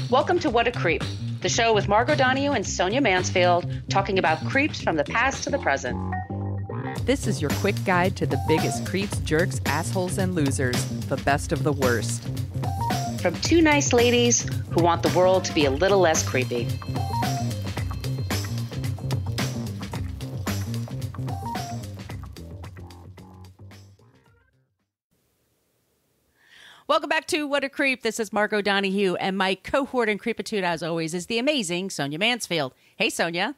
Welcome to What a Creep, the show with Margot Donahue and Sonia Mansfield talking about creeps from the past to the present. This is your quick guide to the biggest creeps, jerks, assholes, and losers, the best of the worst. From two nice ladies who want the world to be a little less creepy. Welcome back to What a Creep. This is Margot Donahue, and my cohort in creepitude, as always, is the amazing Sonia Mansfield. Hey, Sonia.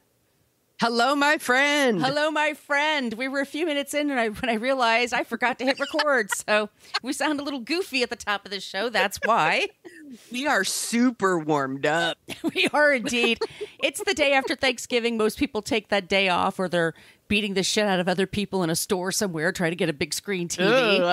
Hello, my friend. Hello, my friend. We were a few minutes in, and when I realized I forgot to hit record, so we sound a little goofy at the top of the show. That's why. We are super warmed up. We are indeed. It's the day after Thanksgiving. Most people take that day off, or they're beating the shit out of other people in a store somewhere trying to get a big screen TV. Ooh,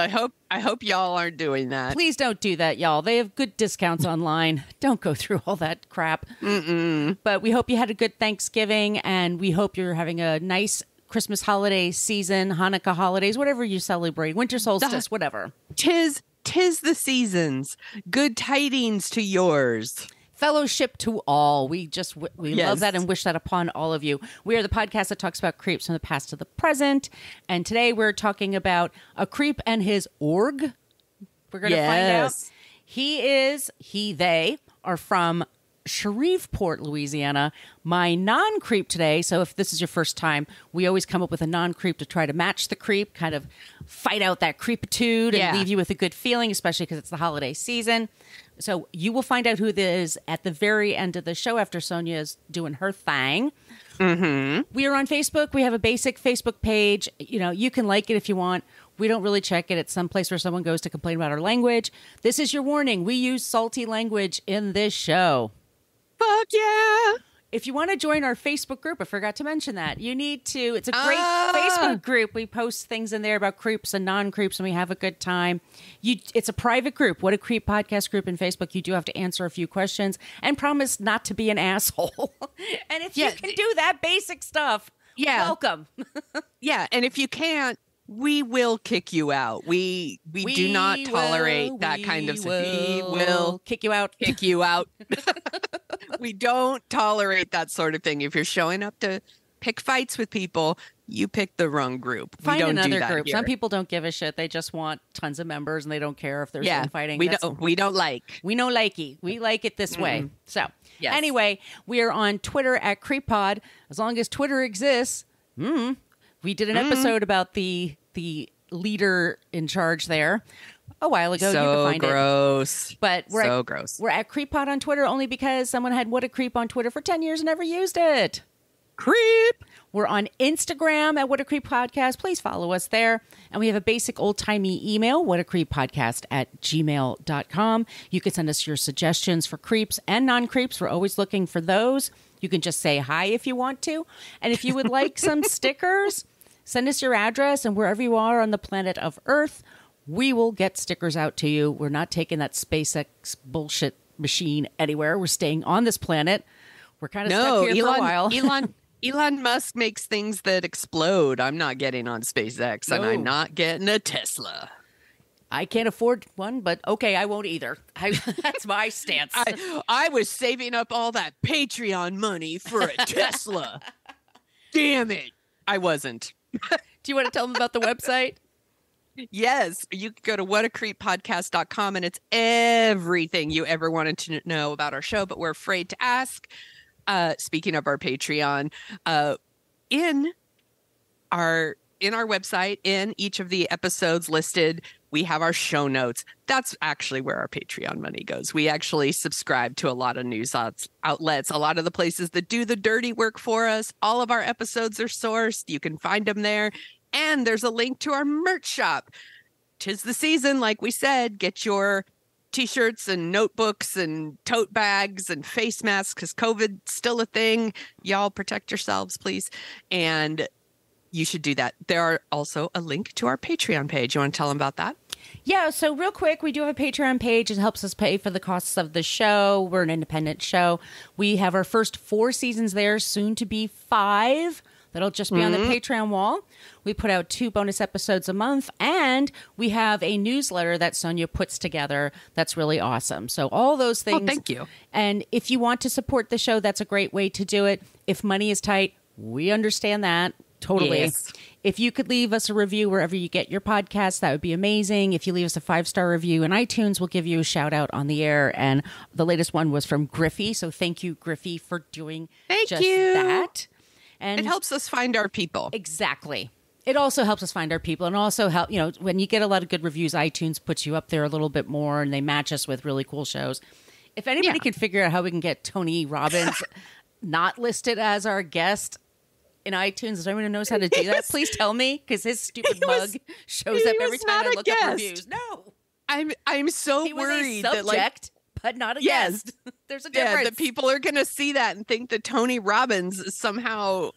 I hope y'all aren't doing that. Please don't do that, y'all. They have good discounts online. Don't go through all that crap. But we hope you had a good Thanksgiving, and we hope you're having a nice Christmas holiday season, Hanukkah holidays, whatever you celebrate, winter solstice, whatever. Tis the seasons. Good tidings to yours. Fellowship to all. We Yes. love that and wish that upon all of you. We are the podcast that talks about creeps from the past to the present. And today we're talking about a creep and his org. We're going to find out. They are from Shreveport, Louisiana. My non-creep today, so if this is your first time, we always come up with a non-creep to try to match the creep, kind of fight out that creepitude and leave you with a good feeling, especially because it's the holiday season. So you will find out who this is at the very end of the show after Sonia is doing her thing. We are on Facebook. We have a basic Facebook page. You know, you can like it if you want. We don't really check it. It's someplace where someone goes to complain about our language. This is your warning. We use salty language in this show. Fuck yeah. If you want to join our Facebook group, I forgot to mention that. You need to. It's a great Facebook group. We post things in there about creeps and non-creeps, and we have a good time. It's a private group. What a Creep podcast group in Facebook. You do have to answer a few questions and promise not to be an asshole. And if you can do that basic stuff, welcome. And if you can't, we will kick you out. We do not tolerate that kind of stuff. We will kick you out. Kick you out. We don't tolerate that sort of thing. If you're showing up to pick fights with people, you pick the wrong group. Find we don't another do that group. here. Some people don't give a shit. They just want tons of members, and they don't care if there's infighting. We don't like. We know likey. We like it this way. So anyway, we are on Twitter at CreepPod. As long as Twitter exists, we did an episode about the leader in charge there a while ago. So you can find gross. it. But we're gross. We're at CreepPod on Twitter only because someone had What a Creep on Twitter for 10 years and never used it. Creep. We're on Instagram at What a Creep Podcast. Please follow us there. And we have a basic old-timey email, whatacreeppodcast@gmail.com. You can send us your suggestions for creeps and non-creeps. We're always looking for those. You can just say hi if you want to. And if you would like some stickers, send us your address, and wherever you are on the planet of Earth, we will get stickers out to you. We're not taking that SpaceX bullshit machine anywhere. We're staying on this planet. We're kind of stuck here for a while. Elon Musk makes things that explode. I'm not getting on SpaceX, and I'm not getting a Tesla. I can't afford one, but okay, I won't either. That's my stance. I was saving up all that Patreon money for a Tesla. Damn it. I wasn't. Do you want to tell them about the website? Yes. You can go to whatacreeppodcast.com, and it's everything you ever wanted to know about our show, but we're afraid to ask. Speaking of our Patreon, in our website, in each of the episodes listed, we have our show notes. That's actually where our Patreon money goes. We actually subscribe to a lot of news outlets, a lot of the places that do the dirty work for us. All of our episodes are sourced. You can find them there. And there's a link to our merch shop. 'Tis the season, like we said. Get your T-shirts and notebooks and tote bags and face masks, because COVID's still a thing. Y'all protect yourselves, please. And you should do that. There are also a link to our Patreon page. You want to tell them about that? Yeah, so real quick, we do have a Patreon page. It helps us pay for the costs of the show. We're an independent show. We have our first 4 seasons there, soon to be 5. That'll just be on the Patreon wall. We put out 2 bonus episodes a month, and we have a newsletter that Sonia puts together that's really awesome. So all those things. Oh, thank you. And if you want to support the show, that's a great way to do it. If money is tight, we understand that. Totally. Yes. If you could leave us a review wherever you get your podcasts, that would be amazing. If you leave us a 5-star review in iTunes, we'll give you a shout out on the air. And the latest one was from Griffey. So thank you, Griffey, for doing just that. And it helps us find our people. Exactly. It also helps us find our people, and also help, when you get a lot of good reviews, iTunes puts you up there a little bit more, and they match us with really cool shows. If anybody can figure out how we can get Tony Robbins not listed as our guest in iTunes, is there anyone who knows how to do that? Please tell me, because his stupid mug shows up every time I look up reviews. No, I'm so he worried was a subject, but not a guest. There's a difference. Yeah, that people are going to see that and think that Tony Robbins is somehow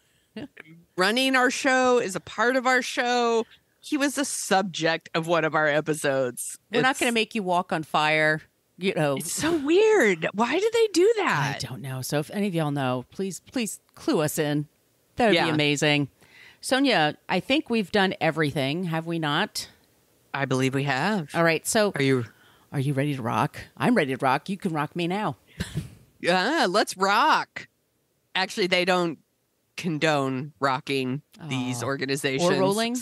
running our show, is a part of our show. He was a subject of one of our episodes. We're not going to make you walk on fire. It's so weird. Why do they do that? I don't know. So if any of y'all know, please clue us in. That would be amazing. Sonia, I think we've done everything, have we not? I believe we have. All right. So Are you ready to rock? I'm ready to rock. You can rock me now. Yeah, let's rock. Actually, they don't condone rocking these organizations. Or rolling?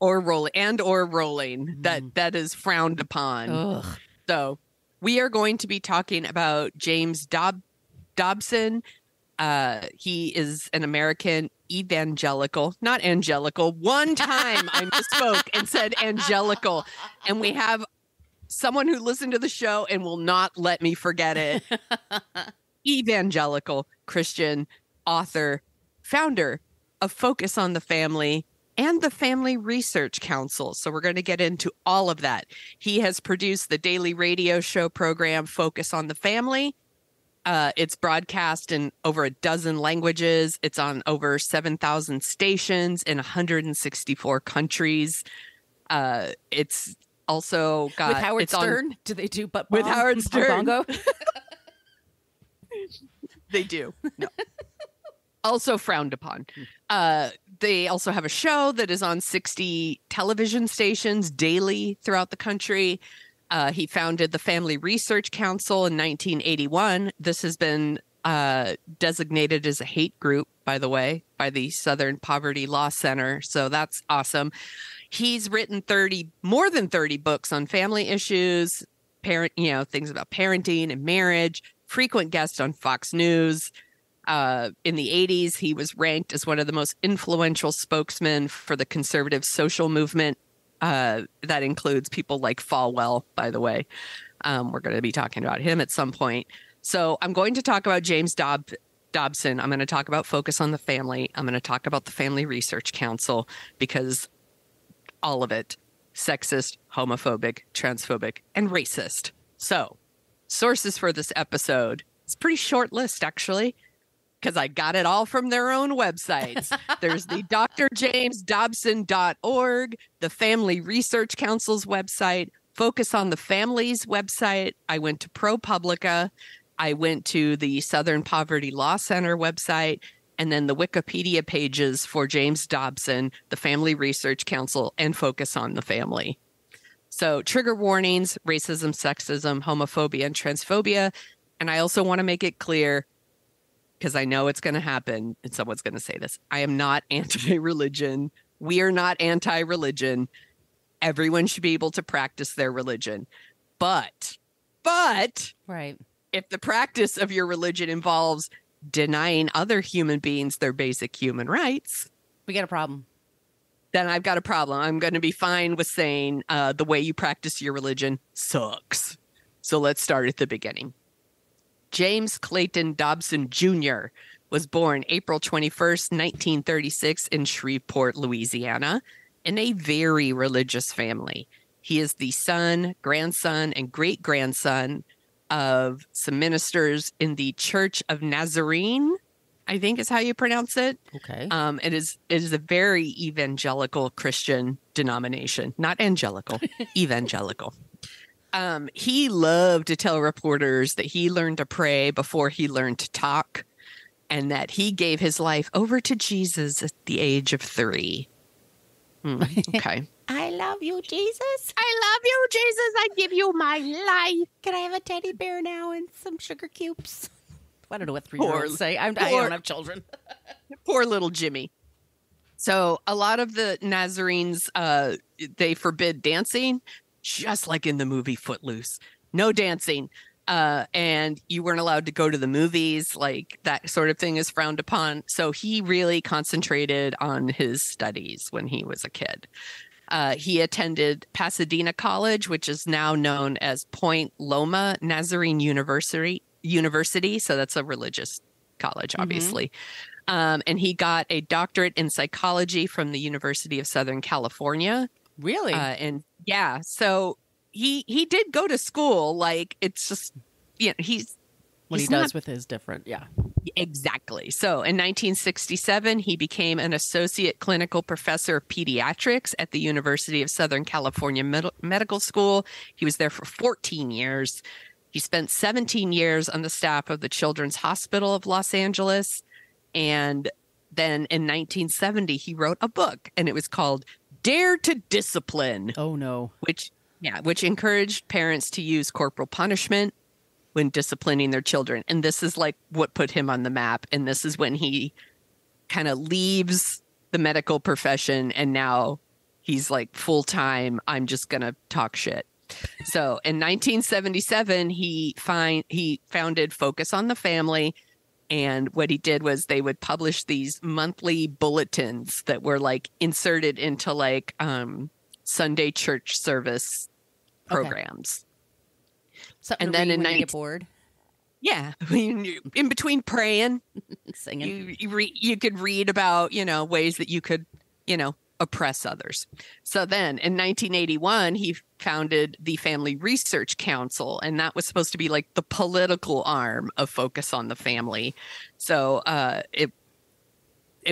Or rolling. That is frowned upon. Ugh. So we are going to be talking about James Dobson. He is an American evangelical, not angelical. One time I misspoke and said angelical. And we have someone who listened to the show and will not let me forget it. Evangelical Christian author, founder of Focus on the Family and the Family Research Council. So we're going to get into all of that. He has produced the daily radio show program Focus on the Family. It's broadcast in over a dozen languages. It's on over 7,000 stations in 164 countries. It's also got... With Howard Stern? Do they do butt bomb? With Howard Stern. Bongo? They do. No. Also frowned upon. They also have a show that is on 60 television stations daily throughout the country. He founded the Family Research Council in 1981. This has been designated as a hate group, by the way, by the Southern Poverty Law Center. So that's awesome. He's written more than 30 books on family issues, things about parenting and marriage, frequent guest on Fox News. In the 80s, he was ranked as one of the most influential spokesmen for the conservative social movement. That includes people like Falwell, by the way. We're going to be talking about him at some point. So I'm going to talk about James Dobson. I'm going to talk about Focus on the Family. I'm going to talk about the Family Research Council, because all of it, sexist, homophobic, transphobic, and racist. So sources for this episode, it's a pretty short list, actually, because I got it all from their own websites. There's the drjamesdobson.org, the Family Research Council's website, Focus on the Family's website. I went to ProPublica. I went to the Southern Poverty Law Center website, and then the Wikipedia pages for James Dobson, the Family Research Council, and Focus on the Family. So trigger warnings, racism, sexism, homophobia, and transphobia. And I also want to make it clear, because I know it's going to happen and someone's going to say this, I am not anti-religion. We are not anti-religion. Everyone should be able to practice their religion. But right. If the practice of your religion involves denying other human beings their basic human rights, we got a problem. Then I've got a problem. I'm going to be fine with saying the way you practice your religion sucks. So let's start at the beginning. James Clayton Dobson Jr. was born April 21st, 1936 in Shreveport, Louisiana, in a very religious family. He is the son, grandson, and great-grandson of some ministers in the Church of Nazarene, I think is how you pronounce it. Okay. It is a very evangelical Christian denomination. Not angelical, evangelical. He loved to tell reporters that he learned to pray before he learned to talk. and that he gave his life over to Jesus at the age of 3. Okay. I love you, Jesus. I love you, Jesus. I give you my life. Can I have a teddy bear now and some sugar cubes? I don't know what 3-year-olds say. I don't have children. Poor little Jimmy. So a lot of the Nazarenes, they forbid dancing, just like in the movie Footloose. No dancing. And you weren't allowed to go to the movies. Like that sort of thing is frowned upon. So he really concentrated on his studies when he was a kid. He attended Pasadena College, which is now known as Point Loma Nazarene University. So that's a religious college, obviously. And he got a doctorate in psychology from the University of Southern California. Really? And yeah, so he did go to school. Like, it's just, you know, what he does with his different, yeah. Exactly. So in 1967, he became an associate clinical professor of pediatrics at the University of Southern California Medical School. He was there for 14 years. He spent 17 years on the staff of the Children's Hospital of Los Angeles. And then in 1970, he wrote a book, and it was called Dare to Discipline. Oh, no. Which encouraged parents to use corporal punishment when disciplining their children. And this is like what put him on the map. And this is when he kind of leaves the medical profession, and now he's like, full time, I'm just going to talk shit. So in 1977, he founded Focus on the Family. And what he did was they would publish these monthly bulletins that were like inserted into like Sunday church service programs. Something, and then in you get bored. Yeah, in between praying, singing, you could read about, you know, ways that you could, you know, oppress others. So then in 1981, he founded the Family Research Council, and that was supposed to be like the political arm of Focus on the Family. So it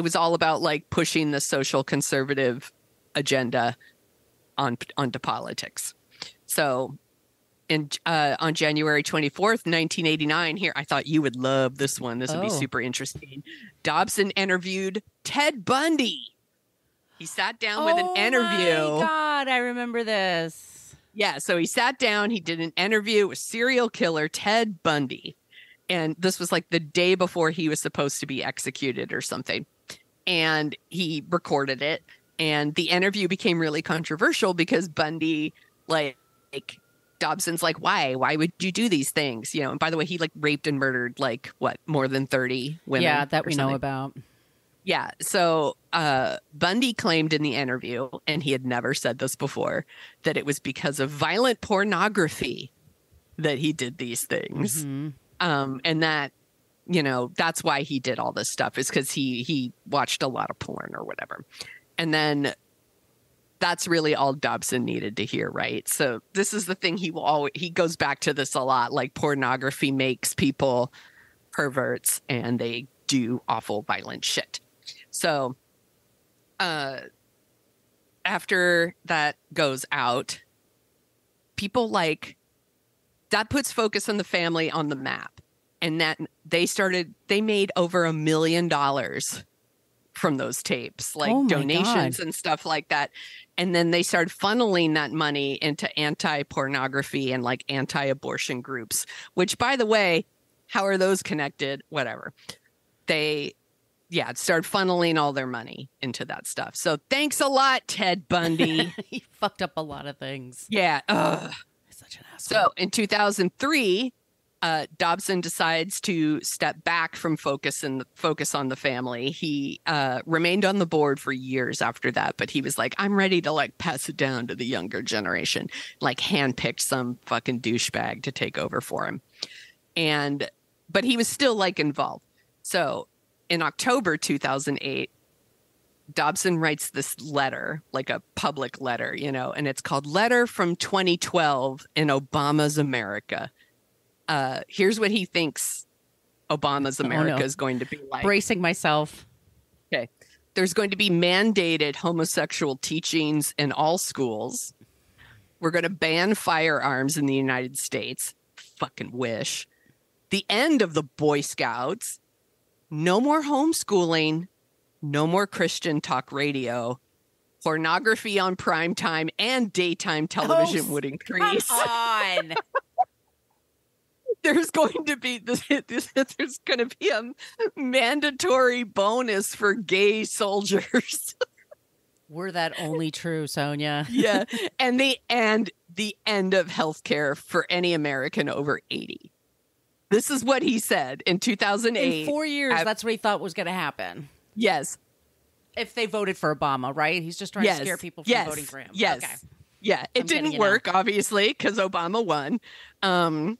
was all about like pushing the social conservative agenda onto politics. So on January 24th, 1989, here, I thought you would love this one. This would be super interesting. Dobson interviewed Ted Bundy. He sat down with an interview. Oh, my God. I remember this. Yeah. So he sat down. He did an interview with serial killer Ted Bundy. And this was like the day before he was supposed to be executed or something. And he recorded it. And the interview became really controversial because Bundy, like Dobson's like, why would you do these things? You know, and by the way, he like raped and murdered like more than 30 women. Yeah, that we know about. Yeah. So Bundy claimed in the interview, and he had never said this before, that it was because of violent pornography that he did these things. Mm-hmm. And that, you know, that's why he did all this stuff, is because he watched a lot of porn or whatever. And then that's really all Dobson needed to hear, right? So this is the thing he goes back to this a lot, like pornography makes people perverts and they do awful violent shit. So after that goes out, people like that puts Focus on the Family on the map, and that they made over $1 million from those tapes, like donations and stuff like that. And then they started funneling that money into anti-pornography and like anti-abortion groups, which, by the way, how are those connected? Whatever. They started funneling all their money into that stuff. So thanks a lot, Ted Bundy. He fucked up a lot of things. Yeah. He's such an asshole. So in 2003, Dobson decides to step back from Focus on the Family. He remained on the board for years after that, but he was like, I'm ready to like pass it down to the younger generation, like handpicked some fucking douchebag to take over for him. But he was still like involved. So in October 2008, Dobson writes this letter, like a public letter, you know, and it's called Letter from 2012 in Obama's America. Here's what he thinks Obama's America is going to be like. Bracing myself. Okay. There's going to be mandated homosexual teachings in all schools. We're going to ban firearms in the United States. Fucking wish. The end of the Boy Scouts. no more homeschooling, no more Christian talk radio. Pornography on primetime and daytime television would increase. Come on. There's going to be a mandatory bonus for gay soldiers. Were that only true, Sonia? Yeah. And the end of healthcare for any American over 80. This is what he said in 2008. In 4 years, that's what he thought was going to happen. Yes. If they voted for Obama, right? He's just trying to scare people from voting for him. Yes. Okay. Yeah. It didn't work, obviously, because Obama won. And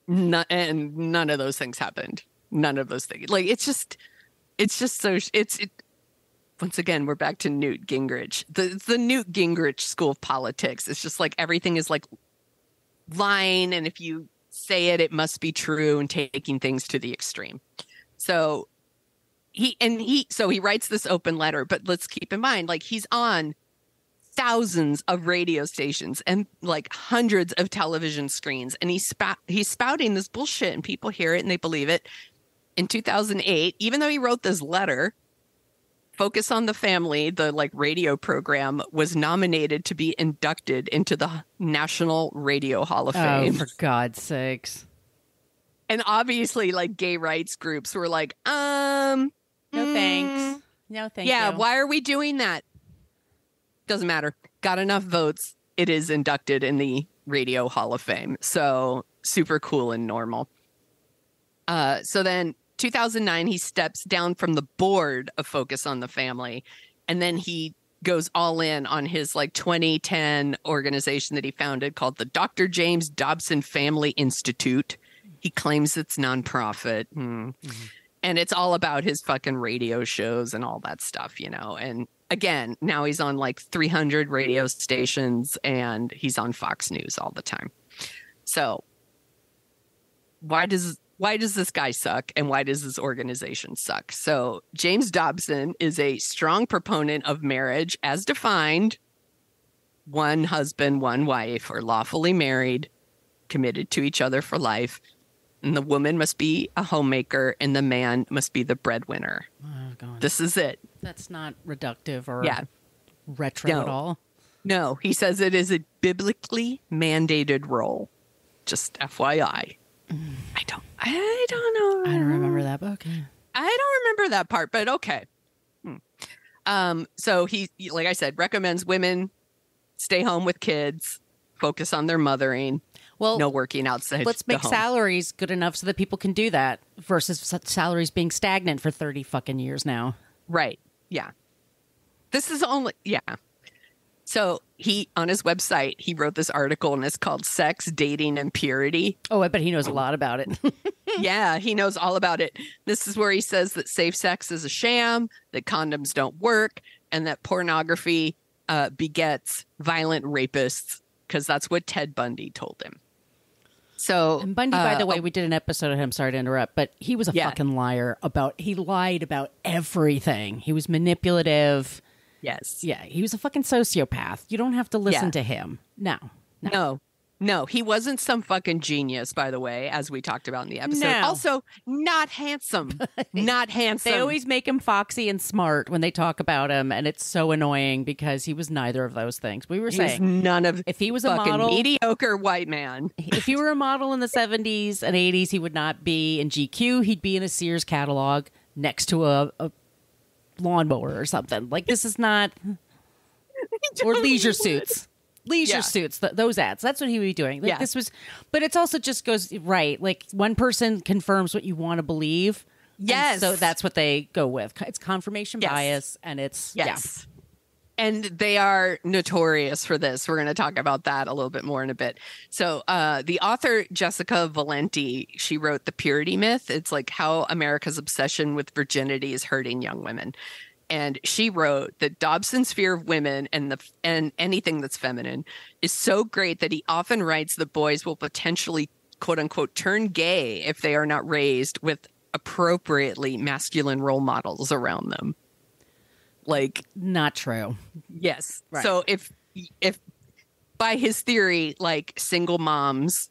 none of those things happened. None of those things. Like, it's just so, once again, we're back to Newt Gingrich. The Newt Gingrich school of politics. It's just like everything is like lying. And if you say it, it must be true, and taking things to the extreme. So he writes this open letter, but let's keep in mind, like, he's on thousands of radio stations and like hundreds of television screens, and he's spouting this bullshit, and people hear it and they believe it. In 2008, even though he wrote this letter, Focus on the Family, the like radio program, was nominated to be inducted into the National Radio Hall of Fame. Oh, for God's sakes. And obviously, like, gay rights groups were like, no thanks. No, thank you. Yeah, why are we doing that? Doesn't matter. Got enough votes. It is inducted in the Radio Hall of Fame. So super cool and normal. So then 2009, he steps down from the board of Focus on the Family. And then he goes all in on his like 2010 organization that he founded called the Dr. James Dobson Family Institute. He claims it's nonprofit. And it's all about his fucking radio shows and all that stuff, you know. And again, now he's on like 300 radio stations, and he's on Fox News all the time. So why does this guy suck, and why does this organization suck? So James Dobson is a strong proponent of marriage as defined: one husband, one wife, or lawfully married, committed to each other for life. And the woman must be a homemaker, and the man must be the breadwinner. Oh, God. This is it. That's not reductive or retro No. at all. No, he says it is a biblically mandated role. Just FYI. I don't know. I don't remember that, but okay. I don't remember that part, but okay. So he, like I said, recommends women stay home with kids, focus on their mothering. Well, no working outside. Let's make salaries good enough so that people can do that versus salaries being stagnant for 30 fucking years now. Right. Yeah. This is only, yeah. So he, on his website, he wrote this article, and it's called Sex, Dating, and Purity. Oh, I bet he knows a lot about it. Yeah, he knows all about it. This is where he says that safe sex is a sham, that condoms don't work, and that pornography begets violent rapists, because that's what Ted Bundy told him. So, and Bundy, by the way, we did an episode of him. Sorry to interrupt, but he was a fucking liar he lied about everything. He was manipulative. Yes. Yeah, he was a fucking sociopath. You don't have to listen to him. No, he wasn't some fucking genius, by the way, as we talked about in the episode. No. Also, not handsome. Not handsome. They always make him foxy and smart when they talk about him, and it's so annoying because he was neither of those things. We were saying none of if he was a fucking model, mediocre white man. If he were a model in the 70s and 80s, he would not be in GQ. He'd be in a Sears catalog next to a lawnmower or something. Like, this is not... or leisure suits. Suits, those ads. That's what he would be doing. Like, this was, but it's also just goes right. Like, one person confirms what you want to believe. Yes. So that's what they go with. It's confirmation bias, and it's And they are notorious for this. We're going to talk about that a little bit more in a bit. So the author Jessica Valenti, she wrote The Purity Myth. It's like how America's obsession with virginity is hurting young women. And she wrote that Dobson's fear of women and anything that's feminine is so great that he often writes that boys will potentially, quote unquote, turn gay if they are not raised with appropriately masculine role models around them. Like, not true. Yes. Right. So if by his theory, like, single moms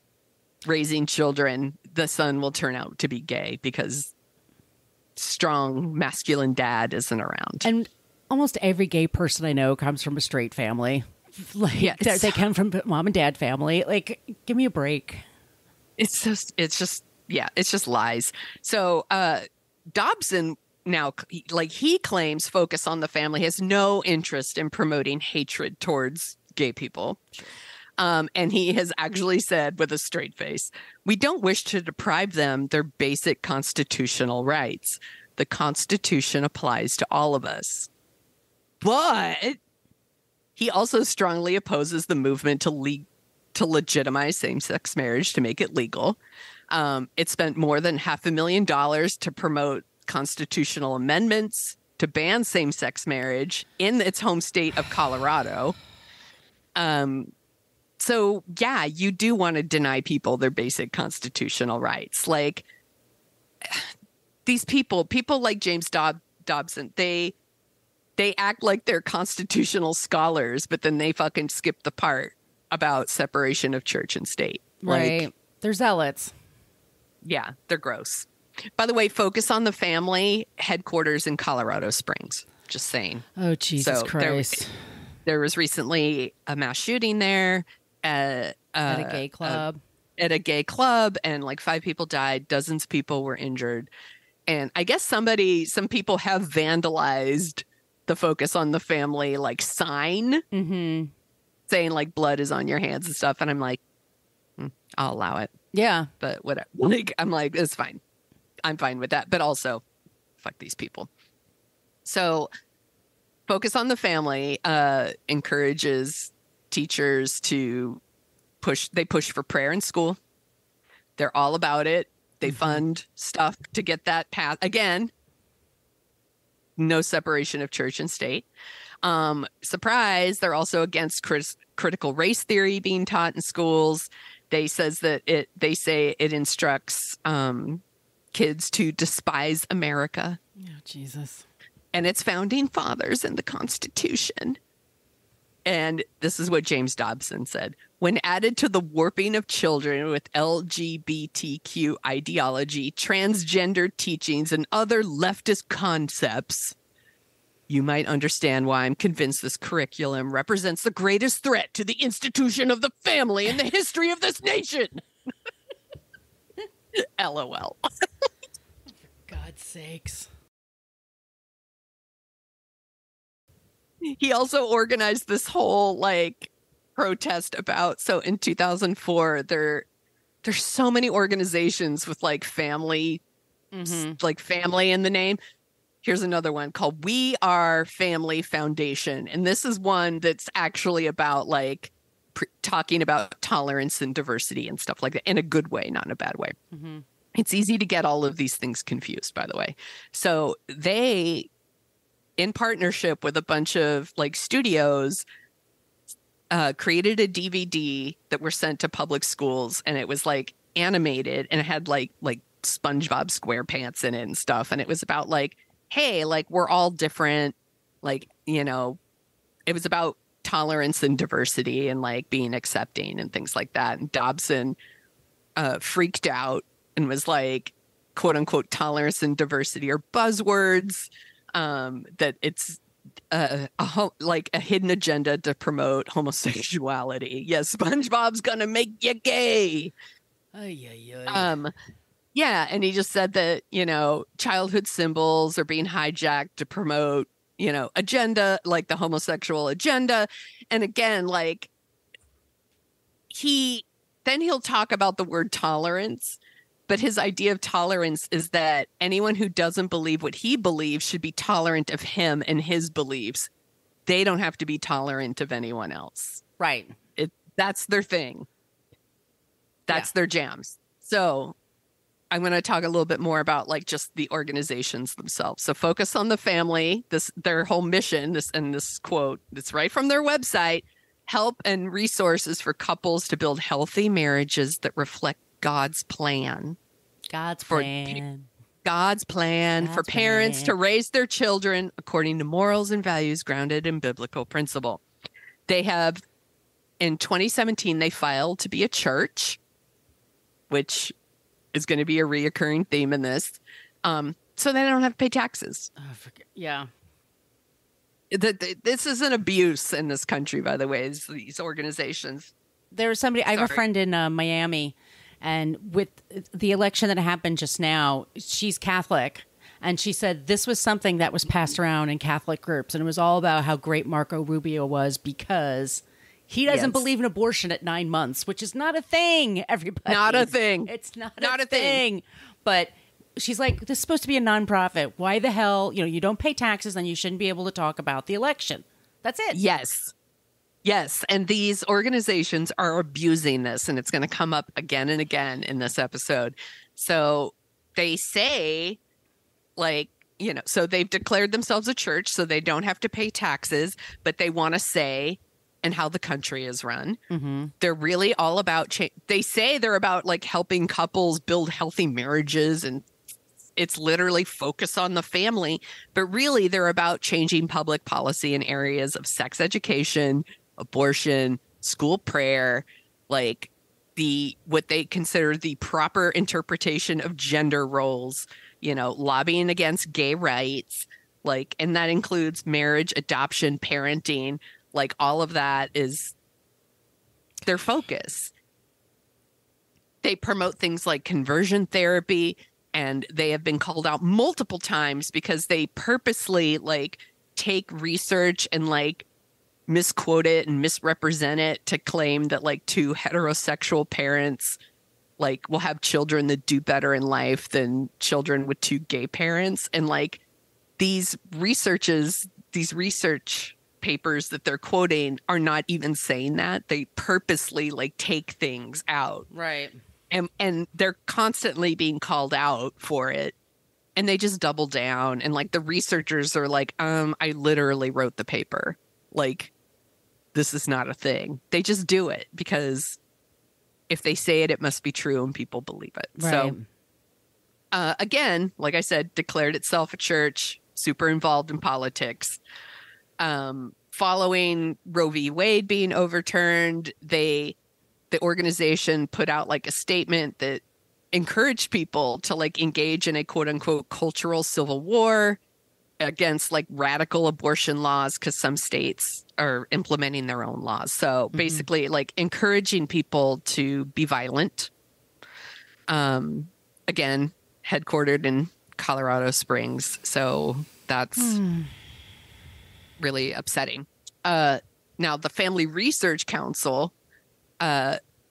raising children, the son will turn out to be gay because strong masculine dad isn't around. And almost every gay person I know comes from a straight family. Like, yes. they come from mom and dad family. Like, give me a break. It's just lies. So Dobson now, he claims Focus on the Family has no interest in promoting hatred towards gay people. Sure. And he has actually said with a straight face, we don't wish to deprive them their basic constitutional rights. The Constitution applies to all of us. But he also strongly opposes the movement to legitimize same-sex marriage, to make it legal. It spent more than $500,000 to promote constitutional amendments to ban same-sex marriage in its home state of Colorado. So, yeah, you do want to deny people their basic constitutional rights. Like, these people like James Dobson, they act like they're constitutional scholars, but then they fucking skip the part about separation of church and state. Right. Like, they're zealots. Yeah, they're gross. By the way, Focus on the Family headquarters in Colorado Springs. Just saying. Oh, Jesus Christ. There was recently a mass shooting there at a gay club. At a gay club, and like 5 people died, dozens of people were injured. And I guess some people have vandalized the Focus on the Family like sign, saying like blood is on your hands and stuff. And I'm like, I'll allow it. Yeah. But whatever. Like, I'm like, it's fine. I'm fine with that. But also, fuck these people. So Focus on the Family encourages teachers to push for prayer in school. They're all about it. They fund stuff to get that path. Again, no separation of church and state. Surprise, they're also against critical race theory being taught in schools. They say it instructs kids to despise America. Oh, Jesus. And its founding fathers in the Constitution. And this is what James Dobson said. When added to the warping of children with LGBTQ ideology, transgender teachings, and other leftist concepts, you might understand why I'm convinced this curriculum represents the greatest threat to the institution of the family in the history of this nation. LOL. For God's sakes. He also organized this whole like protest about, so in 2004 there's so many organizations with like family like family in the name. Here's another one called We Are Family Foundation, and this is one that's actually about like talking about tolerance and diversity and stuff like that in a good way, not in a bad way. It's easy to get all of these things confused, by the way. So they, in partnership with a bunch of like studios, created a DVD that were sent to public schools, and it was like animated, and it had like SpongeBob SquarePants in it and stuff. And it was about like, hey, like we're all different. Like, you know, it was about tolerance and diversity and like being accepting and things like that. And Dobson freaked out and was like, quote unquote, tolerance and diversity are buzzwords. That it's like a hidden agenda to promote homosexuality. Yes, SpongeBob's gonna make you gay. Yeah, and he just said that, you know, childhood symbols are being hijacked to promote, you know, agenda, like the homosexual agenda. And again, like he'll talk about the word tolerance. But his idea of tolerance is that anyone who doesn't believe what he believes should be tolerant of him and his beliefs. They don't have to be tolerant of anyone else. Right. That's their thing. That's their jams. So I'm going to talk a little bit more about like just the organizations themselves. So Focus on the Family, their whole mission, this quote, it's right from their website, help and resources for couples to build healthy marriages that reflect God's plan. God's plan for parents to raise their children according to morals and values grounded in biblical principle. They have, in 2017, they filed to be a church, which is going to be a reoccurring theme in this. so they don't have to pay taxes. Yeah. This is an abuse in this country, by the way, these organizations. There was somebody, I have a friend in Miami, and with the election that happened just now, she's Catholic. And she said this was something that was passed around in Catholic groups. And it was all about how great Marco Rubio was because he doesn't believe in abortion at 9 months, which is not a thing, everybody. Not a thing. It's not a thing. But she's like, this is supposed to be a nonprofit. Why the hell? You don't pay taxes, and you shouldn't be able to talk about the election. That's it. Yes. Yes. And these organizations are abusing this, and it's going to come up again and again in this episode. So they say, so they've declared themselves a church, so they don't have to pay taxes, but they want to say and how the country is run. Mm-hmm. They're really all about they say they're about helping couples build healthy marriages, and it's literally focus on the family, but really they're about changing public policy in areas of sex education, abortion, school prayer, what they consider the proper interpretation of gender roles, lobbying against gay rights, and that includes marriage, adoption, parenting, all of that is their focus. They promote things like conversion therapy, and they have been called out multiple times because they purposely take research and misquote it and misrepresent it to claim that two heterosexual parents will have children that do better in life than children with two gay parents. And these research papers that they're quoting are not even saying that. They purposely take things out. Right. And they're constantly being called out for it. And they just double down. And the researchers are I literally wrote the paper. This is not a thing. They just do it because if they say it, it must be true and people believe it. Right. So again, like I said, declared itself a church, super involved in politics. Following Roe v. Wade being overturned, the organization put out a statement that encouraged people to engage in a quote unquote cultural civil war against radical abortion laws, because some states are implementing their own laws. So basically encouraging people to be violent. Again, headquartered in Colorado Springs. So that's really upsetting. Now, the Family Research Council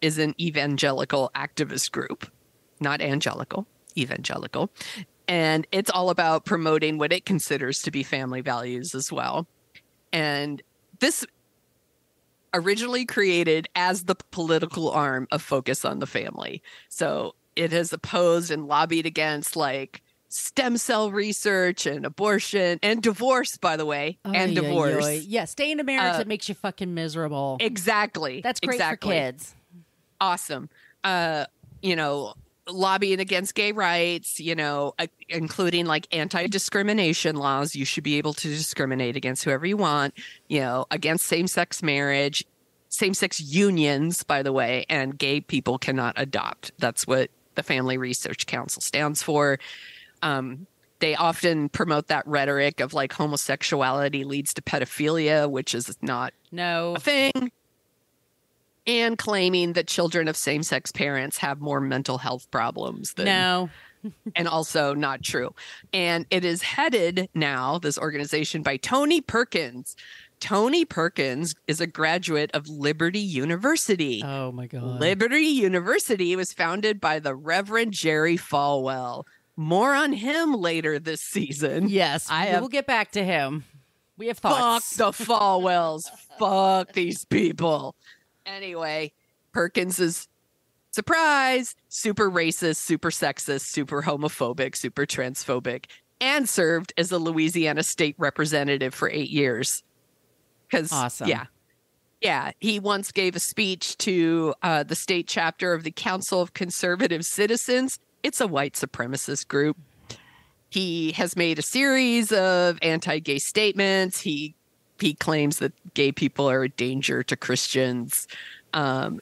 is an evangelical activist group, not angelical, evangelical. And it's all about promoting what it considers to be family values as well. And this originally created as the political arm of Focus on the Family. So it has opposed and lobbied against stem cell research and abortion and divorce, by the way, divorce. Yeah, stay in a marriage that makes you fucking miserable. Exactly. That's great for kids. Awesome. Lobbying against gay rights, including anti-discrimination laws. You should be able to discriminate against whoever you want, against same-sex marriage, same-sex unions, by the way, and gay people cannot adopt. That's what the Family Research Council stands for. They often promote that rhetoric of homosexuality leads to pedophilia, which is not a thing. And claiming that children of same-sex parents have more mental health problems than and also not true. And it is headed now, this organization, by Tony Perkins. Tony Perkins is a graduate of Liberty University. Oh, my God. Liberty University was founded by the Reverend Jerry Falwell. More on him later this season. Yes, we'll get back to him. We have thoughts. Fuck the Falwells. Fuck these people. Anyway, Perkins is, surprise, super racist, super sexist, super homophobic, super transphobic, and served as a Louisiana state representative for 8 years. Awesome. Yeah. He once gave a speech to the state chapter of the Council of Conservative Citizens. It's a white supremacist group. He has made a series of anti-gay statements. He claims that gay people are a danger to Christians.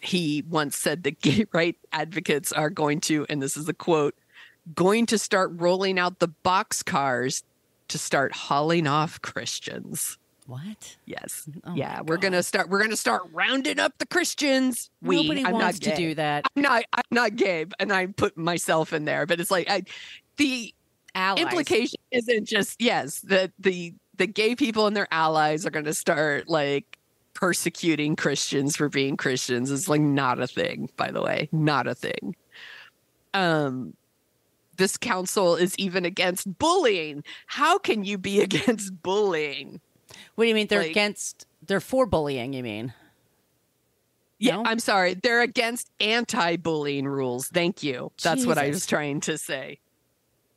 He once said that gay rights advocates are going to, and this is a quote, going to start rolling out the boxcars to start hauling off Christians. What? Yes. Oh yeah, my we're God. gonna start rounding up the Christians. Nobody I'm wants not to gay. do that. I'm not gay, and I put myself in there, but it's like the Allies. implication isn't just that the gay people and their allies are going to start like persecuting Christians for being Christians. It's like not a thing, by the way, not a thing. This council is even against bullying. How can you be against bullying? What do you mean? Like- They're for bullying, you mean? Yeah, No? I'm sorry. They're against anti-bullying rules. Thank you. That's what I was trying to say.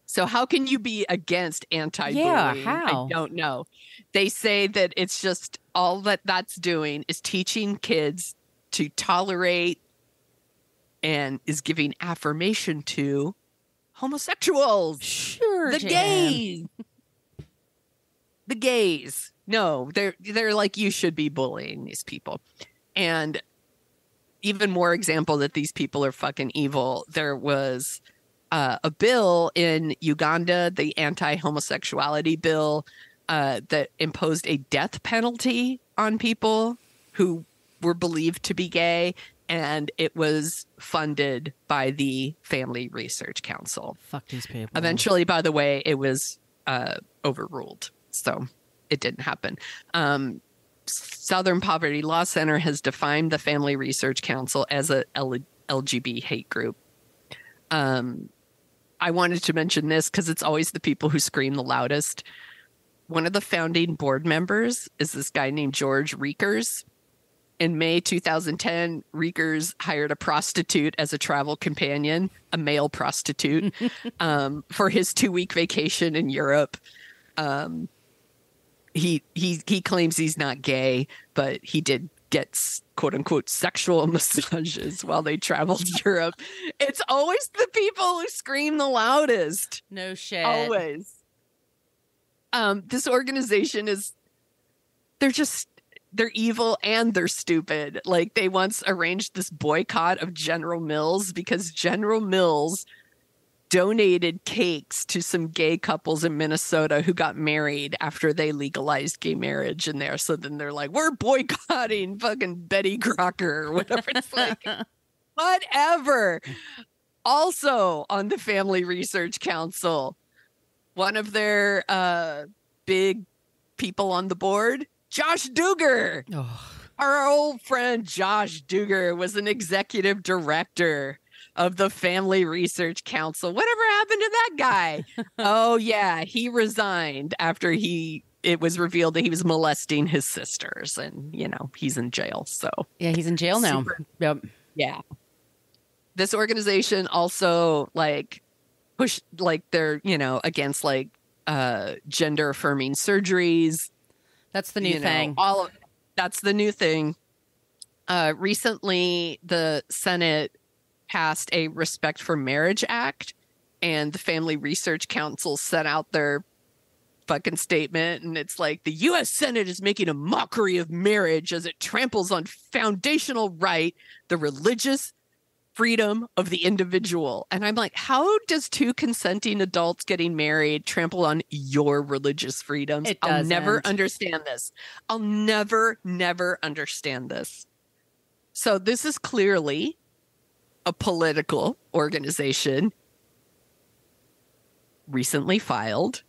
So how can you be against anti-bullying? Yeah, how? I don't know. They say that it's just all that's doing is teaching kids to tolerate and is giving affirmation to homosexuals. Sure, The Jan. gays. The gays. No, they're like, you should be bullying these people. And even more example that these people are fucking evil. There was a bill in Uganda, the anti-homosexuality bill, that imposed a death penalty on people who were believed to be gay, and it was funded by the Family Research Council. Fuck these people. Eventually, by the way, it was overruled, so it didn't happen. Southern Poverty Law Center has defined the Family Research Council as a LGBT hate group. I wanted to mention this because it's always the people who scream the loudest. One of the founding board members is this guy named George Riekers. In May 2010, Riekers hired a prostitute as a travel companion, a male prostitute, for his 2-week vacation in Europe. He claims he's not gay, but he did get quote unquote sexual massages while they traveled Europe. It's always the people who scream the loudest. No shit. Always. This organization they're evil and they're stupid. Like, they once arranged this boycott of General Mills because General Mills donated cakes to some gay couples in Minnesota who got married after they legalized gay marriage in there. So then they're like, we're boycotting fucking Betty Crocker or whatever. It's like, whatever. Also on the Family Research Council, one of their big people on the board, Josh Duggar. Oh. Our old friend Josh Duggar was an executive director of the Family Research Council. Whatever happened to that guy? Oh, yeah. He resigned after it was revealed that he was molesting his sisters. And, he's in jail. So, Yeah, he's in jail now. Yep. Yeah. This organization also, push, they're, against, gender affirming surgeries. That's the new thing. That's the new thing. Recently, the Senate passed a Respect for Marriage Act, and the Family Research Council sent out their fucking statement, and it's like, the U.S. Senate is making a mockery of marriage as it tramples on foundational right, the religious freedom of the individual. And I'm like, how does 2 consenting adults getting married trample on your religious freedoms? It I'll never doesn't. understand this. I'll never understand this. So this is clearly a political organization recently filed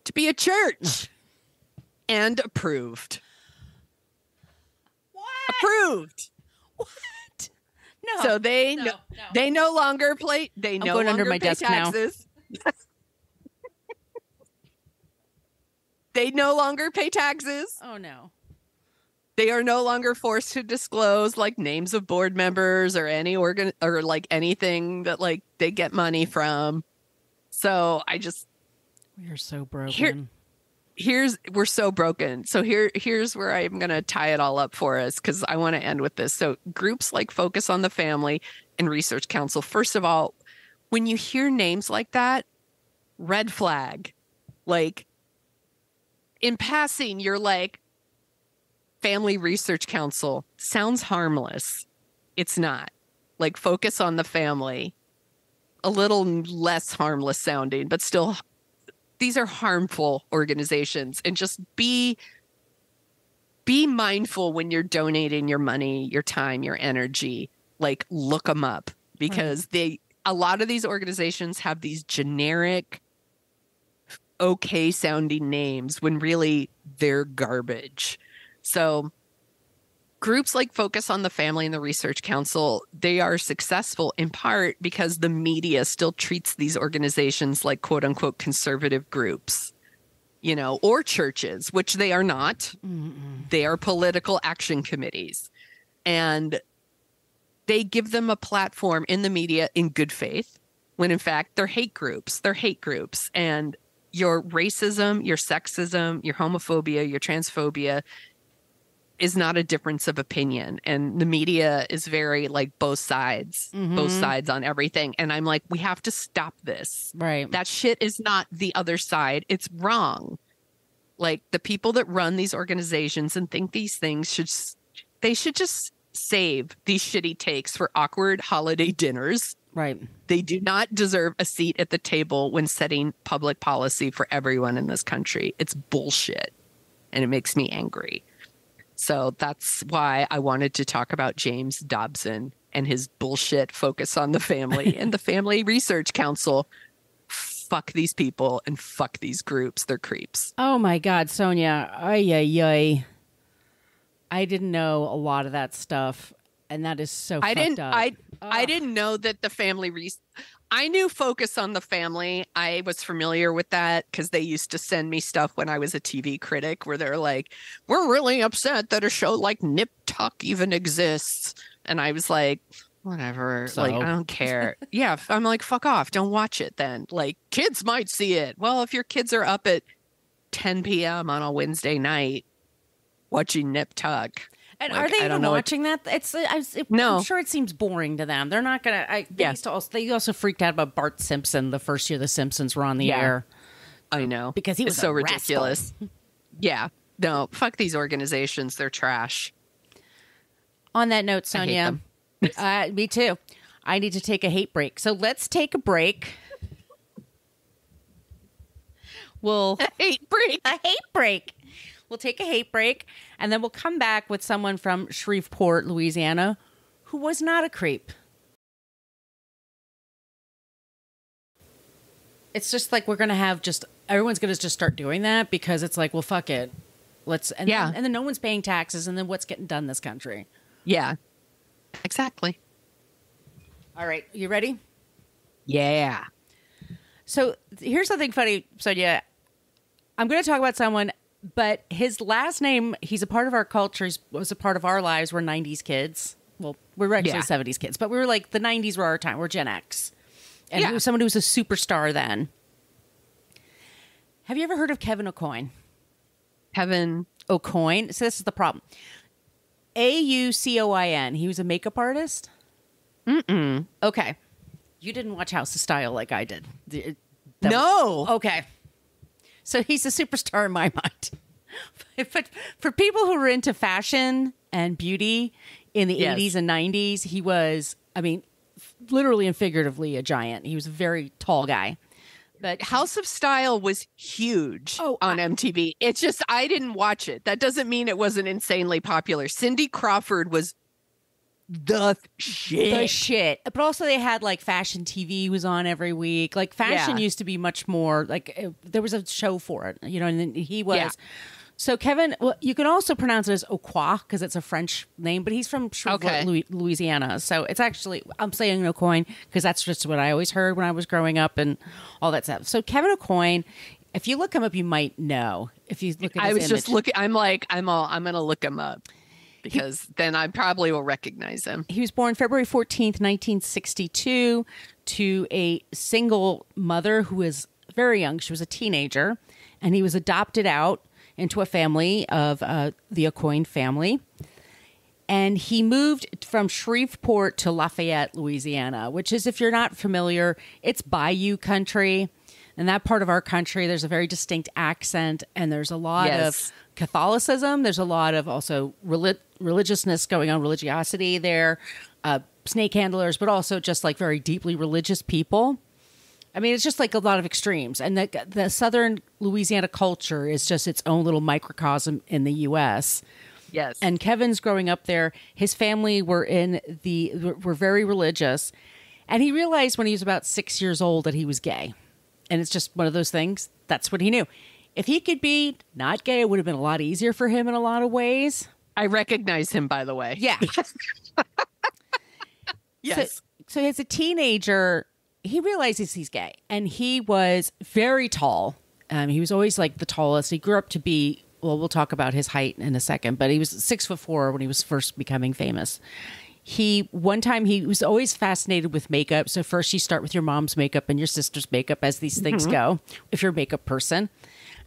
to be a church and approved. What? Approved. What? No. So they No. they no longer play. They no going longer under my pay desk now. taxes. They no longer pay taxes. Oh, no. They are no longer forced to disclose names of board members or any organ or anything that they get money from. So We are so broken. we're so broken. So here's where I'm going to tie it all up for us, because I want to end with this. So groups like Focus on the Family and Research Council, first of all, when you hear names like that, red flag. In passing, you're like, Family Research Council sounds harmless. It's not. Focus on the Family. a little less harmless sounding, but still, these are harmful organizations. And just be mindful when you're donating your money, your time, your energy. Like, look them up, because a lot of these organizations have these generic, okay sounding names when really they're garbage. So groups like Focus on the Family and the Research Council, they are successful in part because the media still treats these organizations like quote unquote conservative groups, you know, or churches, which they are not. They are political action committees. And they give them a platform in the media in good faith, when in fact they're hate groups. They're hate groups. And your racism, your sexism, your homophobia, your transphobia is not a difference of opinion. And the media is very like both sides on everything. And I'm like, we have to stop this. Right. That shit is not the other side. It's wrong. Like, the people that run these organizations and think these things should just save these shitty takes for awkward holiday dinners. Right. They do not deserve a seat at the table when setting public policy for everyone in this country. It's bullshit. And it makes me angry. So that's why I wanted to talk about James Dobson and his bullshit Focus on the Family and the Family Research Council. Fuck these people and fuck these groups. They're creeps. Oh my God, Sonia. Ay, ay, ay. I didn't know a lot of that stuff. And that is so fucked up. I didn't know that the I knew Focus on the Family. I was familiar with that because they used to send me stuff when I was a TV critic where they're like, we're really upset that a show like Nip Tuck even exists. And I was like, whatever. So? Like, I don't care. Yeah. I'm like, fuck off. Don't watch it then. Like, kids might see it. Well, if your kids are up at 10 p.m. on a Wednesday night watching Nip Tuck. And like, are they I don't even know watching that? No. I'm sure it seems boring to them. They're not going to. They also freaked out about Bart Simpson the first year The Simpsons were on the air. I know. Because he was so a ridiculous. Yeah. No, fuck these organizations. They're trash. On that note, Sonia, me too. I need to take a hate break. So let's take a break. A hate break. We'll take a hate break, and then we'll come back with someone from Shreveport, Louisiana, who was not a creep. It's just like we're going to have everyone's going to just start doing that because it's like, well, fuck it. And then no one's paying taxes, and then what's getting done in this country? Yeah, exactly. All right, you ready? Yeah. So here's something funny, Sonia. I'm going to talk about someone, but his last name, he's a part of our culture, was a part of our lives. We're 90s kids. Well, we were actually 70s kids, but we were like, the 90s were our time. We're Gen X. And he was someone who was a superstar then. Have you ever heard of Kevyn Aucoin? Kevyn Aucoin? So this is the problem. Aucoin. He was a makeup artist? Mm-mm. Okay. You didn't watch House of Style like I did. No. Okay. So he's a superstar in my mind. But for people who were into fashion and beauty in the 80s and 90s, he was, literally and figuratively a giant. He was a very tall guy. But House of Style was huge on MTV. It's just, I didn't watch it. That doesn't mean it wasn't insanely popular. Cindy Crawford was the shit. But also they had like fashion TV was on every week. Like fashion used to be much more like there was a show for it, and then he was. Yeah. So Kevyn, well, you can also pronounce it as Aucoin because it's a French name, but he's from Shreveport, Louisiana. So it's actually, I'm saying Aucoin because that's just what I always heard when I was growing up and all that stuff. So Kevyn Aucoin, if you look him up, you might know. If you look at his image. Just looking. I'm going to look him up. Because then I probably will recognize him. He was born February 14th, 1962, to a single mother who was very young. She was a teenager. And he was adopted out into a family of the Aucoin family. And he moved from Shreveport to Lafayette, Louisiana, which is, if you're not familiar, it's Bayou country. In that part of our country, there's a very distinct accent, and there's a lot of Catholicism. There's a lot of also religiousness going on, religiosity there. snake handlers, but also just like very deeply religious people. I mean, it's just like a lot of extremes. And the Southern Louisiana culture is just its own little microcosm in the U.S. Yes. And Kevyn's growing up there. His family were very religious. And he realized when he was about 6 years old that he was gay. And it's just one of those things. That's what he knew. If he could be not gay, it would have been a lot easier for him in a lot of ways. I recognize him, by the way. Yeah. Yes. So as a teenager, he realizes he's gay. And he was very tall. He was always like the tallest. He grew up to be, well, we'll talk about his height in a second, but he was 6'4" when he was first becoming famous. One time he was always fascinated with makeup. So first you start with your mom's makeup and your sister's makeup, as these things go, if you're a makeup person.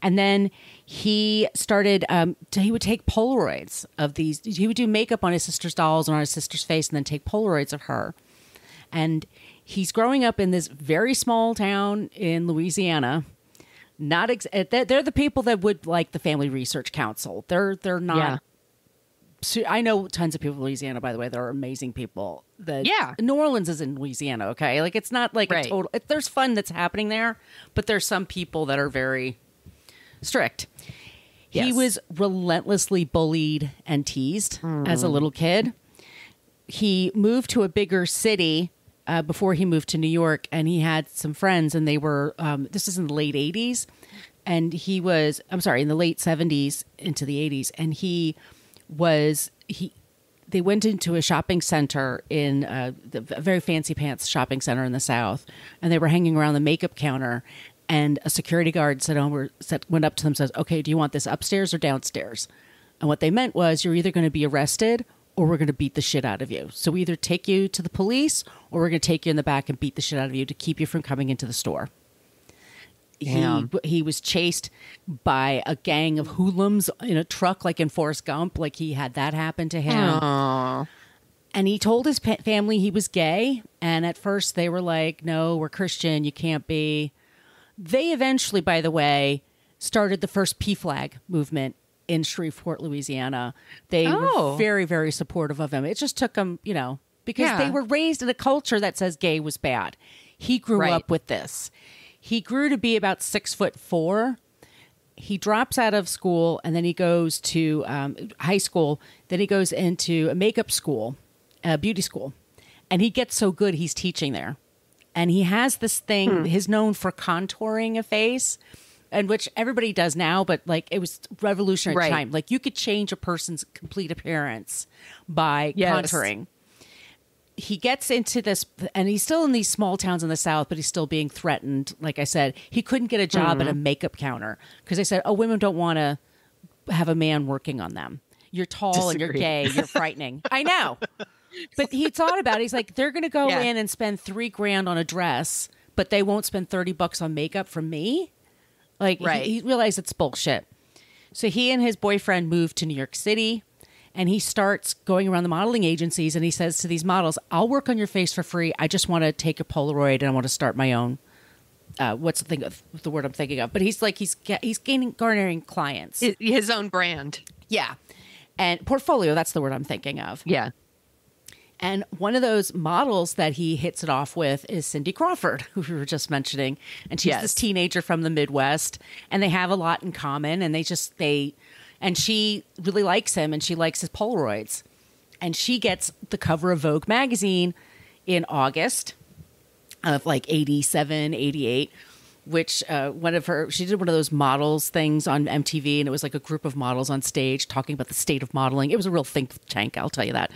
And then he started, he would take Polaroids of these. He would do makeup on his sister's dolls and on his sister's face and then take Polaroids of her. And he's growing up in this very small town in Louisiana. They're the people that would like the Family Research Council. They're not. Yeah. So I know tons of people in Louisiana, by the way. They're amazing people. New Orleans is in Louisiana, okay? Like, it's not like a total... There's fun that's happening there, but there's some people that are very strict. Yes. He was relentlessly bullied and teased as a little kid. He moved to a bigger city before he moved to New York, and he had some friends, and they were... this is in the late 80s, and he was... I'm sorry, in the late 70s into the 80s, and they went into a shopping center in a very fancy pants shopping center in the South, and they were hanging around the makeup counter, and a security guard went up to them and says, okay, do you want this upstairs or downstairs? And what they meant was, you're either going to be arrested or we're going to beat the shit out of you. So we either take you to the police or we're going to take you in the back and beat the shit out of you to keep you from coming into the store. He was chased by a gang of hoodlums in a truck, like in Forrest Gump. Like, he had that happen to him. Aww. And he told his family he was gay. And at first they were like, no, we're Christian. You can't be. They eventually, by the way, started the first PFLAG movement in Shreveport, Louisiana. They were very, very supportive of him. It just took them, because they were raised in a culture that says gay was bad. He grew up with this. He grew to be about 6'4". He drops out of school, and then he goes to high school. Then he goes into a makeup school, a beauty school, and he gets so good he's teaching there. And he has this thing. He's known for contouring a face, and which everybody does now, but like, it was revolutionary time. Like, you could change a person's complete appearance by contouring. He gets into this, and he's still in these small towns in the South, but he's still being threatened. Like I said, he couldn't get a job at a makeup counter because they said, oh, women don't want to have a man working on them. You're tall and you're gay. You're frightening. I know. But he thought about it. He's like, they're going to go in and spend $3,000 on a dress, but they won't spend $30 on makeup from me. Like, he realized it's bullshit. So he and his boyfriend moved to New York City. And he starts going around the modeling agencies, and he says to these models, I'll work on your face for free. I just want to take a Polaroid, and I want to start my own. What's the word I'm thinking of? But he's garnering clients. His own brand. Yeah. And portfolio, that's the word I'm thinking of. Yeah. And one of those models that he hits it off with is Cindy Crawford, who we were just mentioning. And she's this teenager from the Midwest, and they have a lot in common, and and she really likes him, and she likes his Polaroids. And she gets the cover of Vogue magazine in August of like 87, 88, which she did one of those models things on MTV, and it was like a group of models on stage talking about the state of modeling. It was a real think tank, I'll tell you that.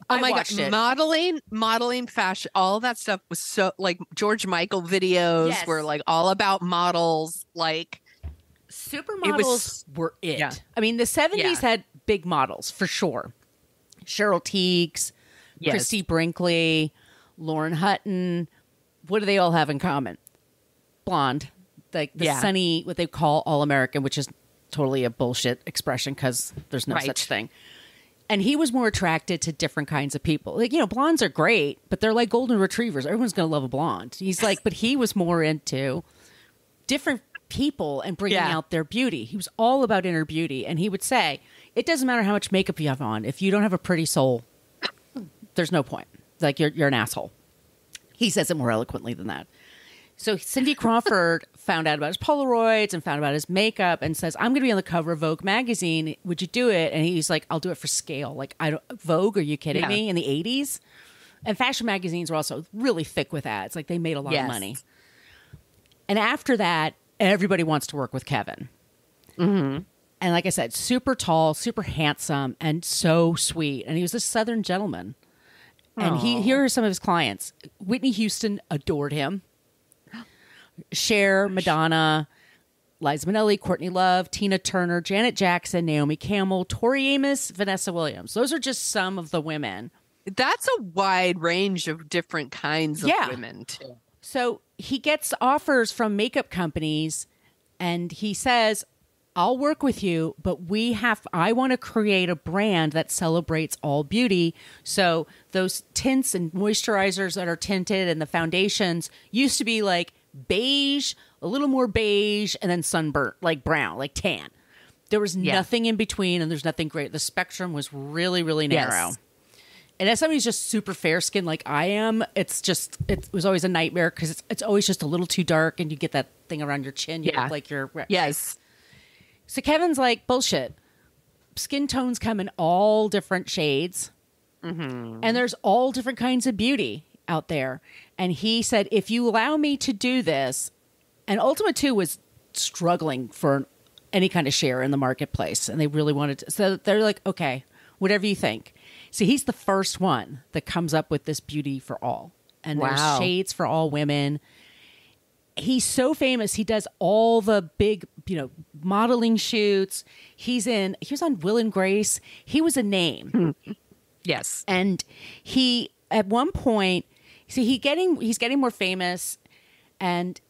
Oh my God. Modeling, fashion, all that stuff was so, like, George Michael videos were like all about models, like... Supermodels were it. Yeah. I mean, the 70s had big models, for sure. Cheryl Tiegs, Christy Brinkley, Lauren Hutton. What do they all have in common? Blonde. Like the sunny, what they call all-American, which is totally a bullshit expression because there's no such thing. And he was more attracted to different kinds of people. Like, blondes are great, but they're like golden retrievers. Everyone's going to love a blonde. He's like, but he was more into different people and bringing out their beauty. He was all about inner beauty. And he would say, it doesn't matter how much makeup you have on. If you don't have a pretty soul, there's no point. Like, you're an asshole. He says it more eloquently than that. So Cindy Crawford found out about his Polaroids and found about his makeup and says, I'm going to be on the cover of Vogue magazine. Would you do it? And he's like, I'll do it for scale. Like, Vogue, are you kidding me? In the 80s? And fashion magazines were also really thick with ads. Like, they made a lot of money. And after that, everybody wants to work with Kevyn. Mm-hmm. And like I said, super tall, super handsome, and so sweet. And he was a Southern gentleman. And here are some of his clients. Whitney Houston adored him. Cher, Madonna, Liza Minnelli, Courtney Love, Tina Turner, Janet Jackson, Naomi Campbell, Tori Amos, Vanessa Williams. Those are just some of the women. That's a wide range of different kinds of women, too. So he gets offers from makeup companies, and he says, I'll work with you, but I want to create a brand that celebrates all beauty. So those tints and moisturizers that are tinted and the foundations used to be like beige, a little more beige, and then sunburnt, like brown, like tan. There was nothing in between, and there's nothing great. The spectrum was really, really narrow. Yes. And as somebody who's just super fair skinned like I am, it was always a nightmare because it's always just a little too dark, and you get that thing around your chin. You look like you're... Yes. So Kevin's like, bullshit. Skin tones come in all different shades. Mm-hmm. And there's all different kinds of beauty out there. And he said, if you allow me to do this, and Ultima 2 was struggling for any kind of share in the marketplace. And they really wanted to. So they're like, okay, whatever you think. So he's the first one that comes up with this beauty for all. And there's shades for all women. He's so famous. He does all the big, modeling shoots. He was on Will and Grace. He was a name. Yes. And he, at one point, he's getting more famous. And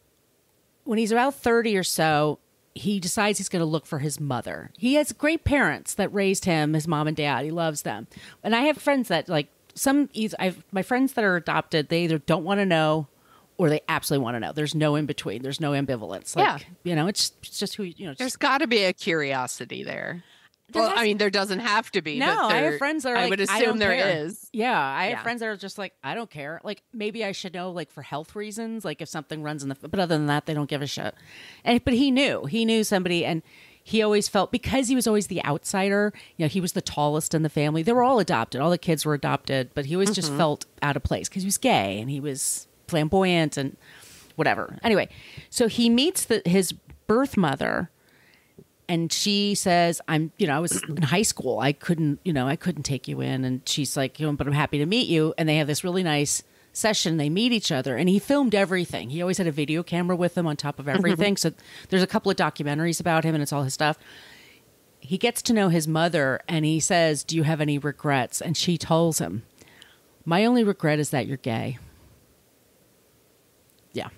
when he's about 30 or so, he decides he's going to look for his mother. He has great parents that raised him, his mom and dad. He loves them. And I have friends that my friends that are adopted, they either don't want to know or they absolutely want to know. There's no in between. There's no ambivalence. It's just who, There's got to be a curiosity there. There doesn't have to be. No, but I have friends that are I would assume there is. Yeah, I have friends that are just like, I don't care. Like, maybe I should know, like, for health reasons, like if something runs in the... But other than that, they don't give a shit. But he knew somebody, and he always felt, because he was always the outsider, he was the tallest in the family. They were all adopted. All the kids were adopted, but he always just felt out of place because he was gay, and he was flamboyant and whatever. Anyway, so he meets his birth mother, and she says, I was in high school. I couldn't take you in. And she's like, but I'm happy to meet you. And they have this really nice session. They meet each other, and he filmed everything. He always had a video camera with him on top of everything. So there's a couple of documentaries about him, and it's all his stuff. He gets to know his mother, and he says, do you have any regrets? And she tells him, my only regret is that you're gay. Yeah.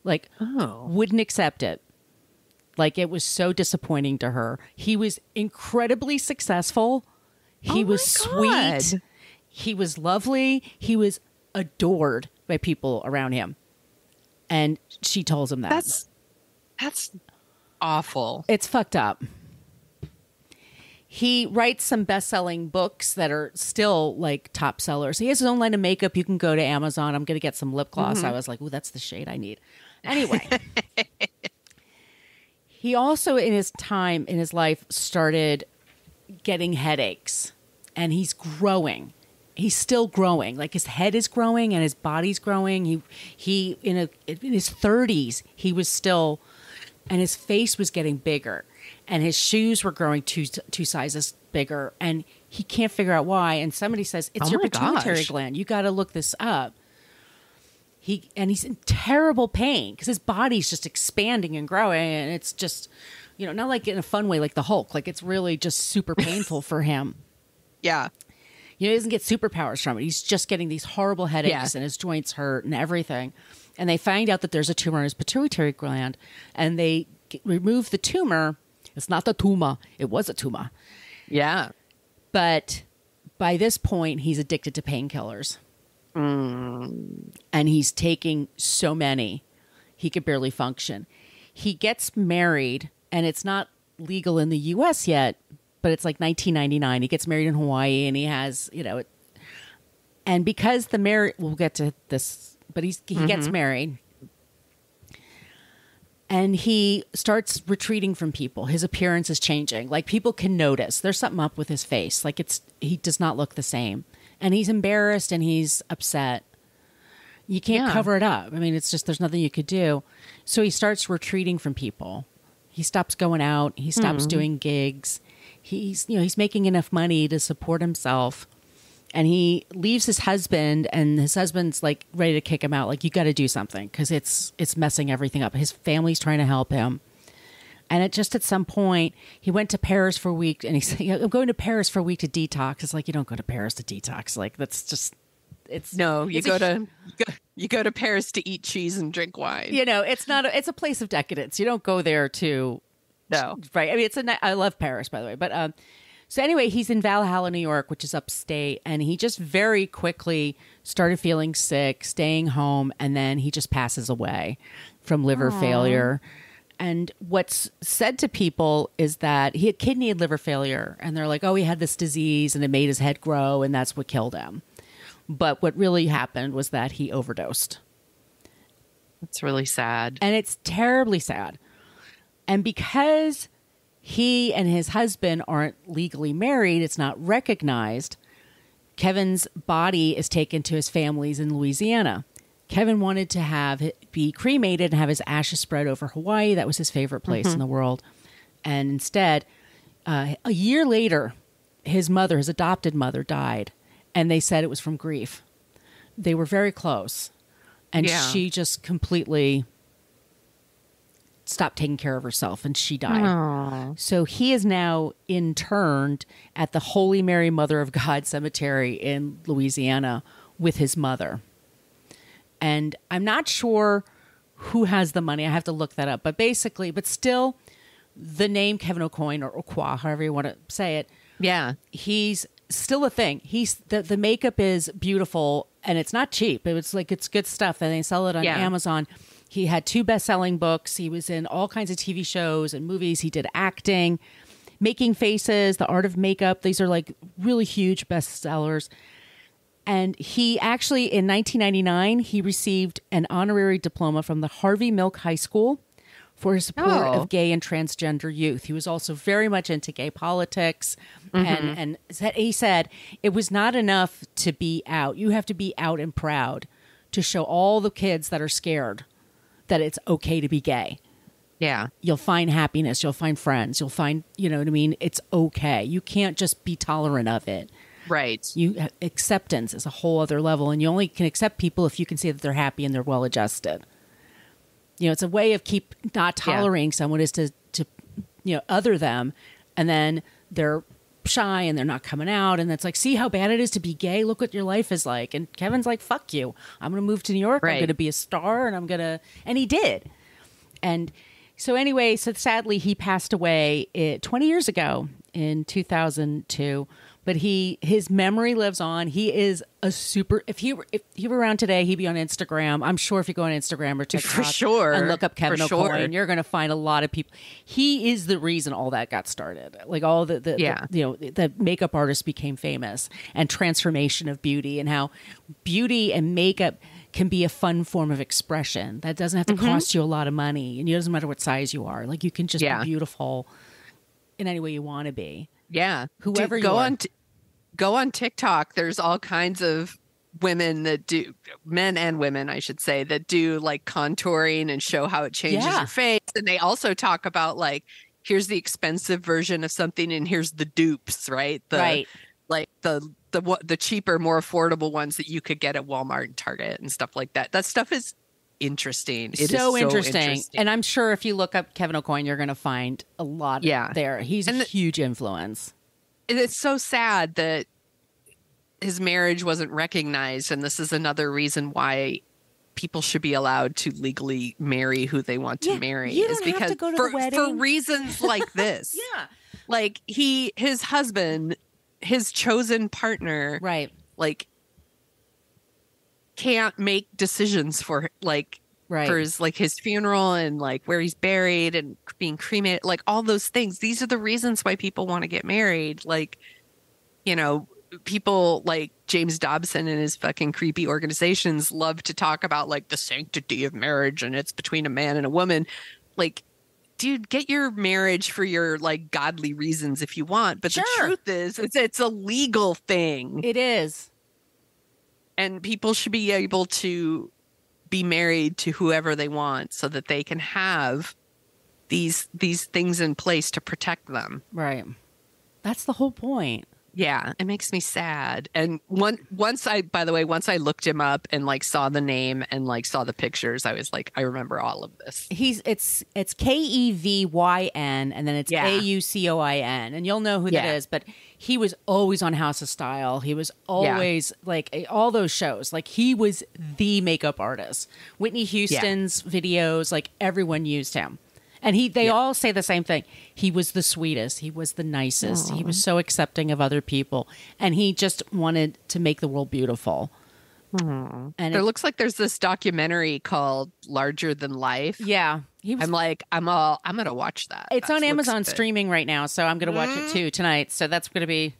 Like, wouldn't accept it. Like, it was so disappointing to her. He was incredibly successful. He was sweet. He was lovely. He was adored by people around him. And she tells him that. That's awful. It's fucked up. He writes some best-selling books that are still, like, top sellers. He has his own line of makeup. You can go to Amazon. I'm going to get some lip gloss. I was like, ooh, that's the shade I need. Anyway. He also, in his life, started getting headaches. And he's growing. He's still growing. Like, his head is growing and his body's growing. He in his 30s, he was still... And his face was getting bigger. And his shoes were growing two sizes bigger. And he can't figure out why. And somebody says, it's your pituitary gland. You got to look this up. He's in terrible pain because his body's just expanding and growing. And it's just, not like in a fun way like the Hulk. Like, it's really just super painful for him. Yeah. He doesn't get superpowers from it. He's just getting these horrible headaches and his joints hurt and everything. And they find out that there's a tumor in his pituitary gland. And they remove the tumor. It's not the tumor. It was a tumor. Yeah. But by this point, he's addicted to painkillers. And he's taking so many, he could barely function. He gets married, and it's not legal in the U.S. yet, but it's like 1999. He gets married in Hawaii, and he has, And because we'll get to this, but he gets married. And he starts retreating from people. His appearance is changing. Like, people can notice there's something up with his face. Like, he does not look the same. And he's embarrassed and he's upset. You can't cover it up. I mean, it's just, there's nothing you could do. So he starts retreating from people. He stops going out. He stops doing gigs. He's making enough money to support himself. And he leaves his husband, and his husband's like ready to kick him out. Like, you got to do something because it's messing everything up. His family's trying to help him. And at some point, he went to Paris for a week, and he said, I'm going to Paris for a week to detox. It's like, you don't go to Paris to detox. Like, that's just, you go to Paris to eat cheese and drink wine. It's a place of decadence. You don't go there to, no. Right. I mean, I love Paris, by the way. But, so anyway, he's in Valhalla, New York, which is upstate, and he just very quickly started feeling sick, staying home, and then he just passes away from liver failure. And what's said to people is that he had kidney and liver failure, and they're like, oh, he had this disease, and it made his head grow, and that's what killed him. But what really happened was that he overdosed. It's really sad. And it's terribly sad. And because he and his husband aren't legally married, it's not recognized, Kevyn's body is taken to his family's in Louisiana. Kevyn wanted to be cremated and have his ashes spread over Hawaii. That was his favorite place in the world. And instead, a year later, his adopted mother, died. And they said it was from grief. They were very close. And she just completely stopped taking care of herself, and she died. Aww. So he is now interned at the Holy Mary Mother of God Cemetery in Louisiana with his mother. And I'm not sure who has the money. I have to look that up. But still, the name Kevyn Aucoin, or Aucoin, however you want to say it. Yeah. He's still a thing. The makeup is beautiful, and it's not cheap. It's good stuff, and they sell it on Amazon. He had 2 best-selling books. He was in all kinds of TV shows and movies. He did acting, Making Faces, The Art of Makeup. These are like really huge bestsellers. And he actually, in 1999, he received an honorary diploma from the Harvey Milk High School for his support of gay and transgender youth. He was also very much into gay politics. And he said it was not enough to be out. You have to be out and proud to show all the kids that are scared that it's okay to be gay. Yeah. You'll find happiness. You'll find friends. You'll find, you know what I mean? It's okay. You can't just be tolerant of it. Right. Acceptance is a whole other level. And you only can accept people if you can see that they're happy and they're well adjusted. It's a way of not tolerating someone is to other them. And then they're shy and they're not coming out. And it's like, see how bad it is to be gay? Look what your life is like. And Kevin's like, fuck you. I'm going to move to New York. Right. I'm going to be a star, and and he did. And so anyway, sadly he passed away 20 years ago in 2002. But his memory lives on. He is a super. If he were around today, he'd be on Instagram. I'm sure if you go on Instagram or TikTok for sure and look up Kevyn Aucoin, sure. you're going to find a lot of people. He is the reason all that got started. Like all the makeup artists became famous, and transformation of beauty, and how beauty and makeup can be a fun form of expression that doesn't have to cost you a lot of money, and it doesn't matter what size you are. Like you can just be beautiful in any way you want to be. Yeah. Whoever go you are. Go on TikTok. There's all kinds of women that do, men and women, I should say, that do like contouring and show how it changes your face. And they also talk about like, here's the expensive version of something and here's the dupes, right? Like the cheaper, more affordable ones that you could get at Walmart and Target and stuff like that. That stuff is interesting. It is so interesting. And I'm sure if you look up Kevyn Aucoin, you're going to find a lot there. He's a huge influence. It's so sad that his marriage wasn't recognized. And this is another reason why people should be allowed to legally marry who they want to marry. You don't have to go to the wedding. For reasons like this. Like his husband, his chosen partner, right? Like can't make decisions for for his funeral and like where he's buried and being cremated, like all those things. These are the reasons why people want to get married. Like, people like James Dobson and his fucking creepy organizations love to talk about like the sanctity of marriage and it's between a man and a woman. Like, dude, get your marriage for your like godly reasons if you want. But the truth is, it's a legal thing. It is. And people should be able to be married to whoever they want so that they can have these things in place to protect them. Right. That's the whole point. Yeah, it makes me sad. And once I looked him up and like saw the name and like saw the pictures, I was like, I remember all of this. It's Kevyn and then it's Aucoin, and you'll know who that is. But he was always on House of Style. He was always like all those shows. Like he was the makeup artist. Whitney Houston's videos, like everyone used him. And they all say the same thing. He was the sweetest. He was the nicest. He was so accepting of other people. And he just wanted to make the world beautiful. And there looks like there's this documentary called Larger Than Life. Yeah. I'm going to watch that. It's on Amazon streaming right now, so I'm going to watch it too tonight. So that's going to be...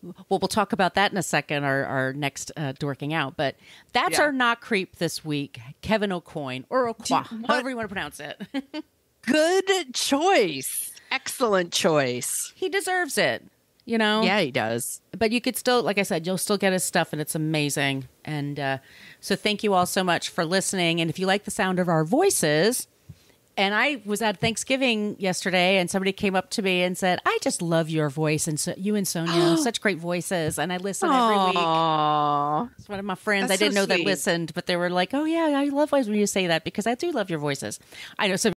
Well, we'll talk about that in a second, our next dorking out. But that's our not creep this week. Kevyn Aucoin, or Aucoin, however you want to pronounce it. Good choice. Excellent choice. He deserves it, you know? Yeah, he does. But you could still, like I said, you'll still get his stuff, and it's amazing. And so thank you all so much for listening. And if you like the sound of our voices... And I was at Thanksgiving yesterday, and somebody came up to me and said, I just love your voice. And so you and Sonia, such great voices. And I listen every week. It's one of my friends. That's I didn't know so that sweet. Listened, but they were like, oh, yeah, I love when you say that because I do love your voices. I know some